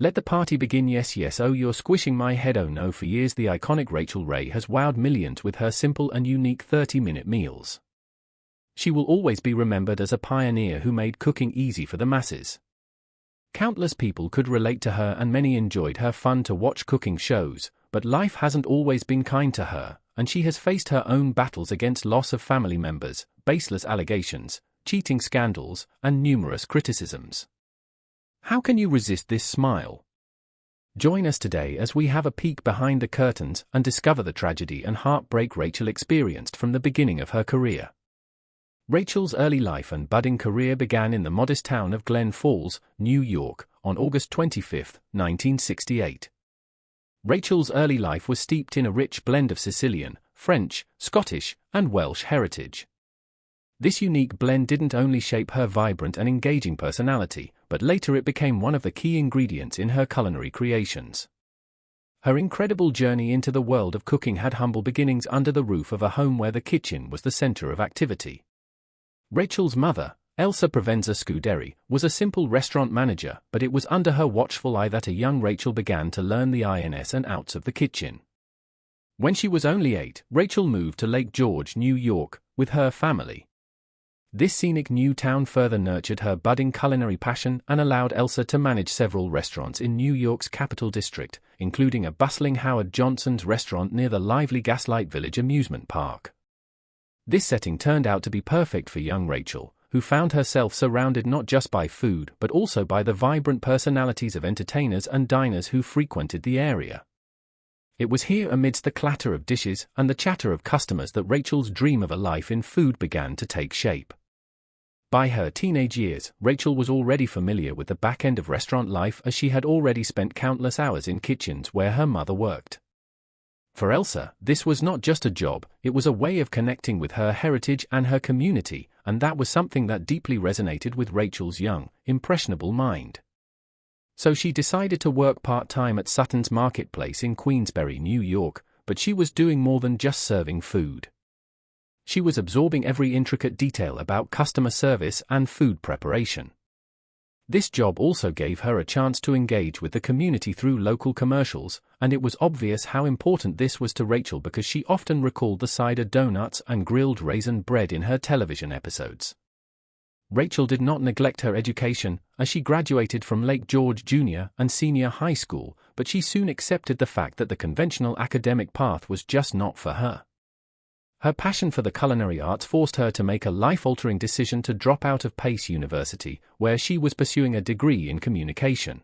Let the party begin. Yes, yes, oh you're squishing my head. Oh no, for years the iconic Rachael Ray has wowed millions with her simple and unique 30-minute meals. She will always be remembered as a pioneer who made cooking easy for the masses. Countless people could relate to her and many enjoyed her fun-to-watch cooking shows, but life hasn't always been kind to her, and she has faced her own battles against loss of family members, baseless allegations, cheating scandals, and numerous criticisms. How can you resist this smile? Join us today as we have a peek behind the curtains and discover the tragedy and heartbreak Rachael experienced from the beginning of her career. Rachael's early life and budding career began in the modest town of Glen Falls, New York, on August 25, 1968. Rachael's early life was steeped in a rich blend of Sicilian, French, Scottish, and Welsh heritage. This unique blend didn't only shape her vibrant and engaging personality, but later it became one of the key ingredients in her culinary creations. Her incredible journey into the world of cooking had humble beginnings under the roof of a home where the kitchen was the center of activity. Rachael's mother, Elsa Provenza Scuderi, was a simple restaurant manager, but it was under her watchful eye that a young Rachael began to learn the ins and outs of the kitchen. When she was only 8, Rachael moved to Lake George, New York, with her family. This scenic new town further nurtured her budding culinary passion and allowed Elsa to manage several restaurants in New York's Capital District, including a bustling Howard Johnson's restaurant near the lively Gaslight Village amusement park. This setting turned out to be perfect for young Rachael, who found herself surrounded not just by food but also by the vibrant personalities of entertainers and diners who frequented the area. It was here, amidst the clatter of dishes and the chatter of customers, that Rachael's dream of a life in food began to take shape. By her teenage years, Rachael was already familiar with the back end of restaurant life, as she had already spent countless hours in kitchens where her mother worked. For Elsa, this was not just a job, it was a way of connecting with her heritage and her community, and that was something that deeply resonated with Rachael's young, impressionable mind. So she decided to work part-time at Sutton's Marketplace in Queensbury, New York, but she was doing more than just serving food. She was absorbing every intricate detail about customer service and food preparation. This job also gave her a chance to engage with the community through local commercials, and it was obvious how important this was to Rachael because she often recalled the cider donuts and grilled raisin bread in her television episodes. Rachael did not neglect her education, as she graduated from Lake George Junior and Senior High School, but she soon accepted the fact that the conventional academic path was just not for her. Her passion for the culinary arts forced her to make a life-altering decision to drop out of Pace University, where she was pursuing a degree in communication.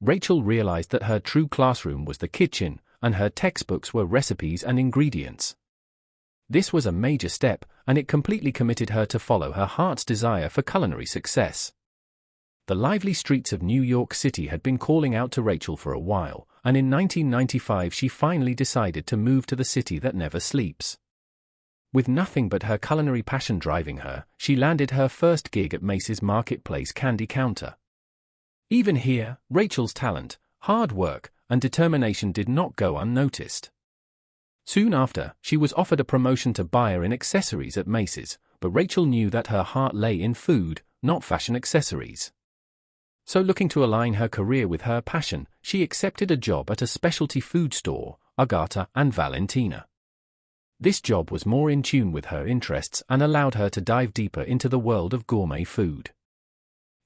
Rachael realized that her true classroom was the kitchen, and her textbooks were recipes and ingredients. This was a major step, and it completely committed her to follow her heart's desire for culinary success. The lively streets of New York City had been calling out to Rachael for a while, and in 1995 she finally decided to move to the city that never sleeps. With nothing but her culinary passion driving her, she landed her first gig at Macy's Marketplace candy counter. Even here, Rachael's talent, hard work, and determination did not go unnoticed. Soon after, she was offered a promotion to buyer in accessories at Macy's, but Rachael knew that her heart lay in food, not fashion accessories. So looking to align her career with her passion, she accepted a job at a specialty food store, Agata and Valentina. This job was more in tune with her interests and allowed her to dive deeper into the world of gourmet food.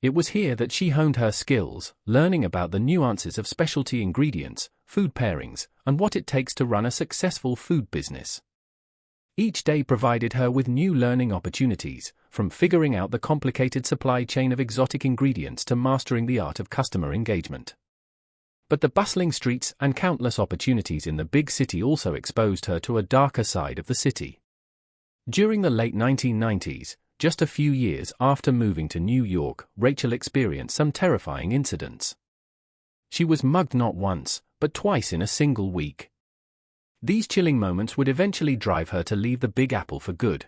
It was here that she honed her skills, learning about the nuances of specialty ingredients, food pairings, and what it takes to run a successful food business. Each day provided her with new learning opportunities, from figuring out the complicated supply chain of exotic ingredients to mastering the art of customer engagement. But the bustling streets and countless opportunities in the big city also exposed her to a darker side of the city. During the late 1990s, just a few years after moving to New York, Rachael experienced some terrifying incidents. She was mugged not once, but twice in a single week. These chilling moments would eventually drive her to leave the Big Apple for good.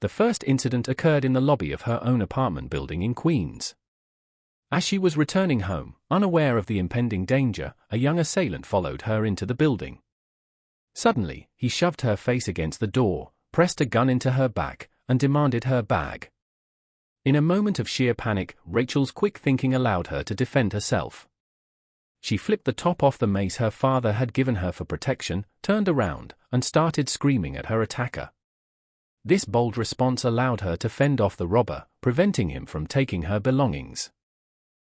The first incident occurred in the lobby of her own apartment building in Queens. As she was returning home, unaware of the impending danger, a young assailant followed her into the building. Suddenly, he shoved her face against the door, pressed a gun into her back, and demanded her bag. In a moment of sheer panic, Rachael's quick thinking allowed her to defend herself. She flipped the top off the mace her father had given her for protection, turned around, and started screaming at her attacker. This bold response allowed her to fend off the robber, preventing him from taking her belongings.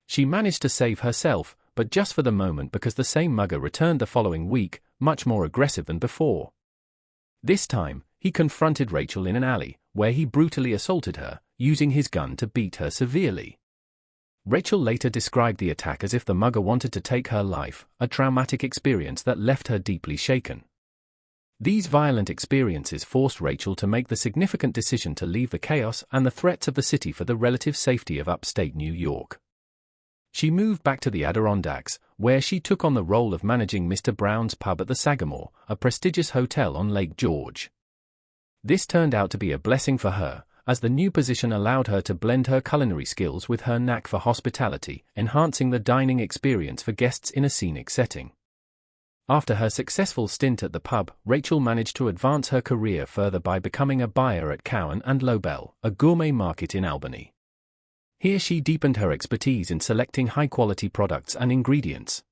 She managed to save herself, but just for the moment, because the same mugger returned the following week, much more aggressive than before. This time, he confronted Rachael in an alley, where he brutally assaulted her, using his gun to beat her severely. Rachael later described the attack as if the mugger wanted to take her life, a traumatic experience that left her deeply shaken. These violent experiences forced Rachael to make the significant decision to leave the chaos and the threats of the city for the relative safety of upstate New York. She moved back to the Adirondacks, where she took on the role of managing Mr. Brown's Pub at the Sagamore, a prestigious hotel on Lake George. This turned out to be a blessing for her, as the new position allowed her to blend her culinary skills with her knack for hospitality, enhancing the dining experience for guests in a scenic setting. After her successful stint at the pub, Rachael managed to advance her career further by becoming a buyer at Cowan and Lobel, a gourmet market in Albany. Here she deepened her expertise in selecting high-quality products and ingredients.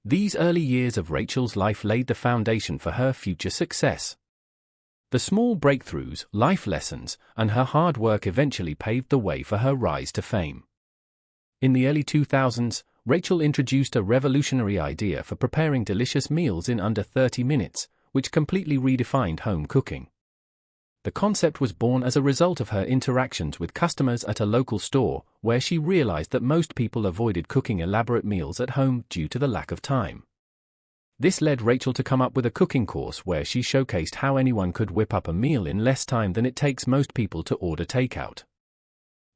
These early years of Rachael's life laid the foundation for her future success. The small breakthroughs, life lessons, and her hard work eventually paved the way for her rise to fame. In the early 2000s, Rachael introduced a revolutionary idea for preparing delicious meals in under 30 minutes, which completely redefined home cooking. The concept was born as a result of her interactions with customers at a local store, where she realized that most people avoided cooking elaborate meals at home due to the lack of time. This led Rachael to come up with a cooking course where she showcased how anyone could whip up a meal in less time than it takes most people to order takeout.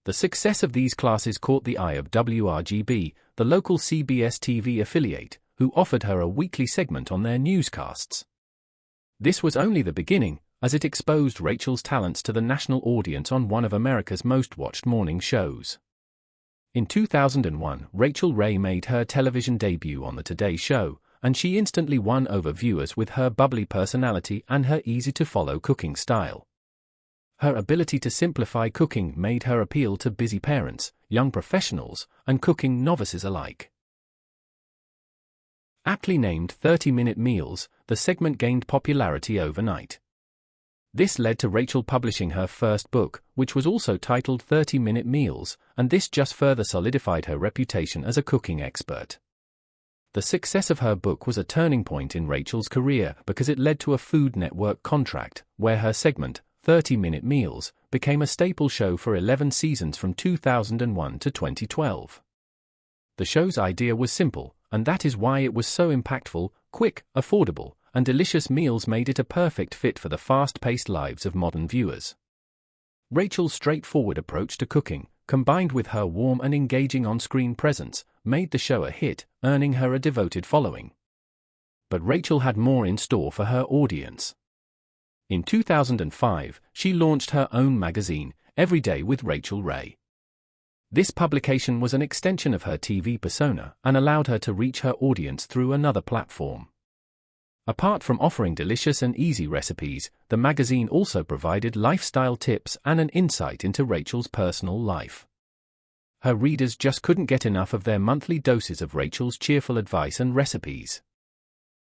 The success of these classes caught the eye of WRGB, the local CBS TV affiliate, who offered her a weekly segment on their newscasts. This was only the beginning, as it exposed Rachael's talents to the national audience on one of America's most watched morning shows. In 2001, Rachael Ray made her television debut on The Today Show, and she instantly won over viewers with her bubbly personality and her easy-to-follow cooking style. Her ability to simplify cooking made her appeal to busy parents, young professionals, and cooking novices alike. Aptly named 30-minute meals, the segment gained popularity overnight. This led to Rachael publishing her first book, which was also titled 30-Minute Meals, and this just further solidified her reputation as a cooking expert. The success of her book was a turning point in Rachael's career because it led to a Food Network contract, where her segment, 30-Minute Meals, became a staple show for 11 seasons from 2001 to 2012. The show's idea was simple, and that is why it was so impactful. Quick, affordable, and delicious meals made it a perfect fit for the fast-paced lives of modern viewers. Rachael's straightforward approach to cooking, combined with her warm and engaging on-screen presence, made the show a hit, earning her a devoted following. But Rachael had more in store for her audience. In 2005, she launched her own magazine, Every Day with Rachael Ray. This publication was an extension of her TV persona and allowed her to reach her audience through another platform. Apart from offering delicious and easy recipes, the magazine also provided lifestyle tips and an insight into Rachael's personal life. Her readers just couldn't get enough of their monthly doses of Rachael's cheerful advice and recipes.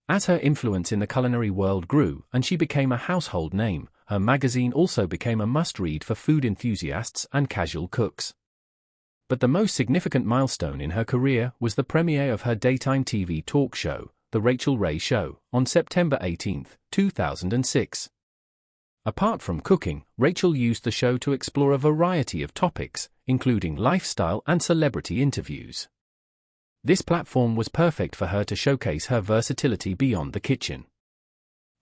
As her influence in the culinary world grew and she became a household name, her magazine also became a must-read for food enthusiasts and casual cooks. But the most significant milestone in her career was the premiere of her daytime TV talk show, The Rachael Ray Show, on September 18, 2006. Apart from cooking, Rachael used the show to explore a variety of topics, including lifestyle and celebrity interviews. This platform was perfect for her to showcase her versatility beyond the kitchen.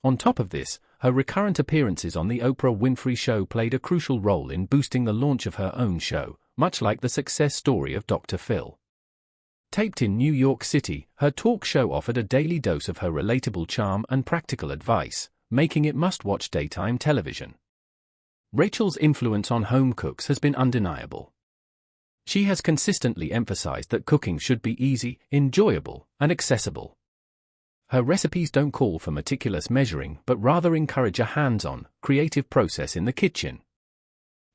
On top of this, her recurrent appearances on The Oprah Winfrey Show played a crucial role in boosting the launch of her own show, much like the success story of Dr. Phil. Taped in New York City, her talk show offered a daily dose of her relatable charm and practical advice, making it must-watch daytime television. Rachael's influence on home cooks has been undeniable. She has consistently emphasized that cooking should be easy, enjoyable, and accessible. Her recipes don't call for meticulous measuring but rather encourage a hands-on, creative process in the kitchen.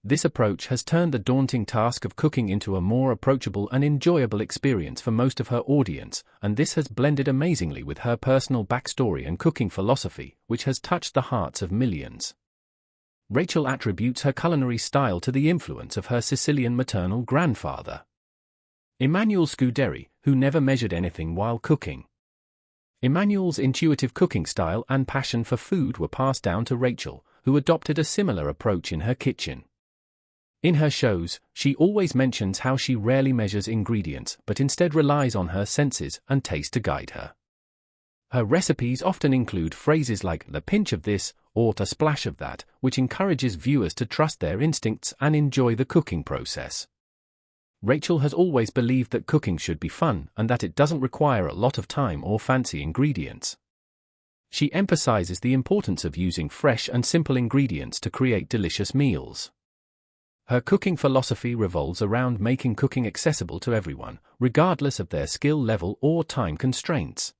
This approach has turned the daunting task of cooking into a more approachable and enjoyable experience for most of her audience, and this has blended amazingly with her personal backstory and cooking philosophy, which has touched the hearts of millions. Rachael attributes her culinary style to the influence of her Sicilian maternal grandfather, Emanuele Scuderi, who never measured anything while cooking. Emanuele's intuitive cooking style and passion for food were passed down to Rachael, who adopted a similar approach in her kitchen. In her shows, she always mentions how she rarely measures ingredients but instead relies on her senses and taste to guide her. Her recipes often include phrases like "the pinch of this" or "a splash of that," which encourages viewers to trust their instincts and enjoy the cooking process. Rachael has always believed that cooking should be fun and that it doesn't require a lot of time or fancy ingredients. She emphasizes the importance of using fresh and simple ingredients to create delicious meals. Her cooking philosophy revolves around making cooking accessible to everyone, regardless of their skill level or time constraints.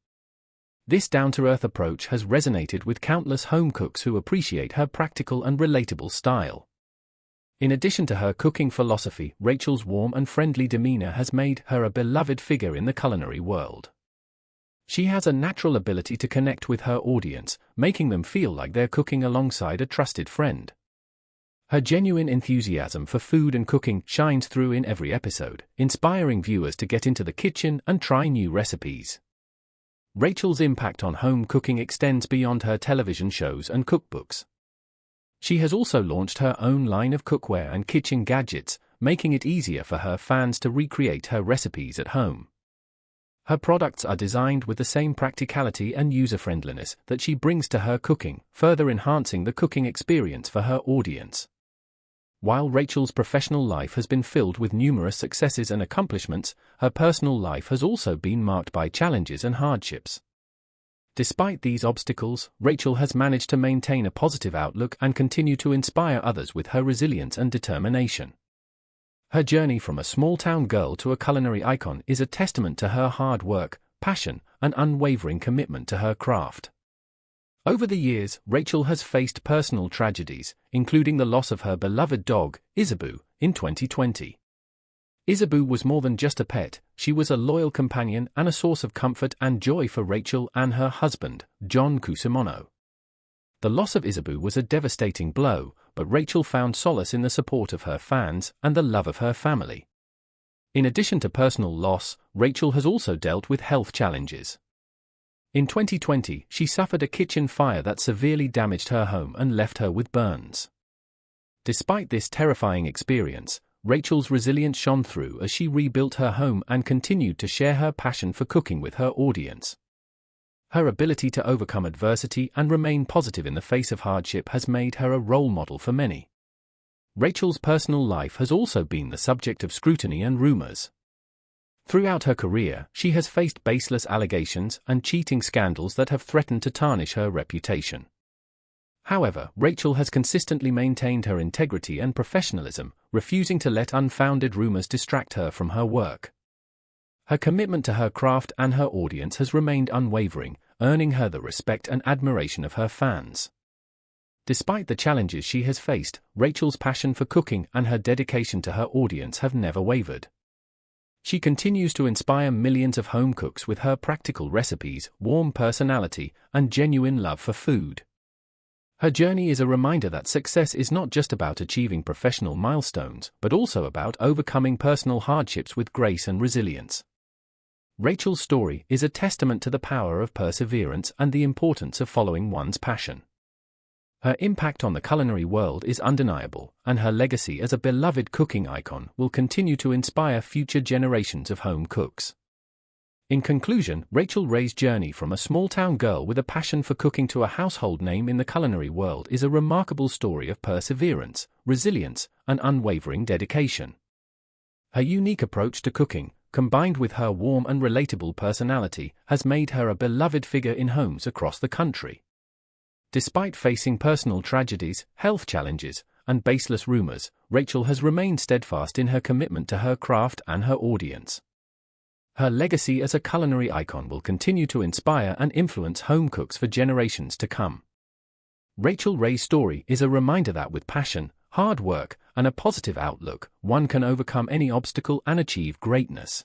This down-to-earth approach has resonated with countless home cooks who appreciate her practical and relatable style. In addition to her cooking philosophy, Rachael's warm and friendly demeanor has made her a beloved figure in the culinary world. She has a natural ability to connect with her audience, making them feel like they're cooking alongside a trusted friend. Her genuine enthusiasm for food and cooking shines through in every episode, inspiring viewers to get into the kitchen and try new recipes. Rachael's impact on home cooking extends beyond her television shows and cookbooks. She has also launched her own line of cookware and kitchen gadgets, making it easier for her fans to recreate her recipes at home. Her products are designed with the same practicality and user-friendliness that she brings to her cooking, further enhancing the cooking experience for her audience. While Rachael's professional life has been filled with numerous successes and accomplishments, her personal life has also been marked by challenges and hardships. Despite these obstacles, Rachael has managed to maintain a positive outlook and continue to inspire others with her resilience and determination. Her journey from a small-town girl to a culinary icon is a testament to her hard work, passion, and unwavering commitment to her craft. Over the years, Rachael has faced personal tragedies, including the loss of her beloved dog, Isabeau, in 2020. Isabeau was more than just a pet, she was a loyal companion and a source of comfort and joy for Rachael and her husband, John Cusimano. The loss of Isabeau was a devastating blow, but Rachael found solace in the support of her fans and the love of her family. In addition to personal loss, Rachael has also dealt with health challenges. In 2020, she suffered a kitchen fire that severely damaged her home and left her with burns. Despite this terrifying experience, Rachael's resilience shone through as she rebuilt her home and continued to share her passion for cooking with her audience. Her ability to overcome adversity and remain positive in the face of hardship has made her a role model for many. Rachael's personal life has also been the subject of scrutiny and rumors. Throughout her career, she has faced baseless allegations and cheating scandals that have threatened to tarnish her reputation. However, Rachael has consistently maintained her integrity and professionalism, refusing to let unfounded rumors distract her from her work. Her commitment to her craft and her audience has remained unwavering, earning her the respect and admiration of her fans. Despite the challenges she has faced, Rachael's passion for cooking and her dedication to her audience have never wavered. She continues to inspire millions of home cooks with her practical recipes, warm personality, and genuine love for food. Her journey is a reminder that success is not just about achieving professional milestones, but also about overcoming personal hardships with grace and resilience. Rachael's story is a testament to the power of perseverance and the importance of following one's passion. Her impact on the culinary world is undeniable, and her legacy as a beloved cooking icon will continue to inspire future generations of home cooks. In conclusion, Rachael Ray's journey from a small-town girl with a passion for cooking to a household name in the culinary world is a remarkable story of perseverance, resilience, and unwavering dedication. Her unique approach to cooking, combined with her warm and relatable personality, has made her a beloved figure in homes across the country. Despite facing personal tragedies, health challenges, and baseless rumors, Rachael has remained steadfast in her commitment to her craft and her audience. Her legacy as a culinary icon will continue to inspire and influence home cooks for generations to come. Rachael Ray's story is a reminder that with passion, hard work, and a positive outlook, one can overcome any obstacle and achieve greatness.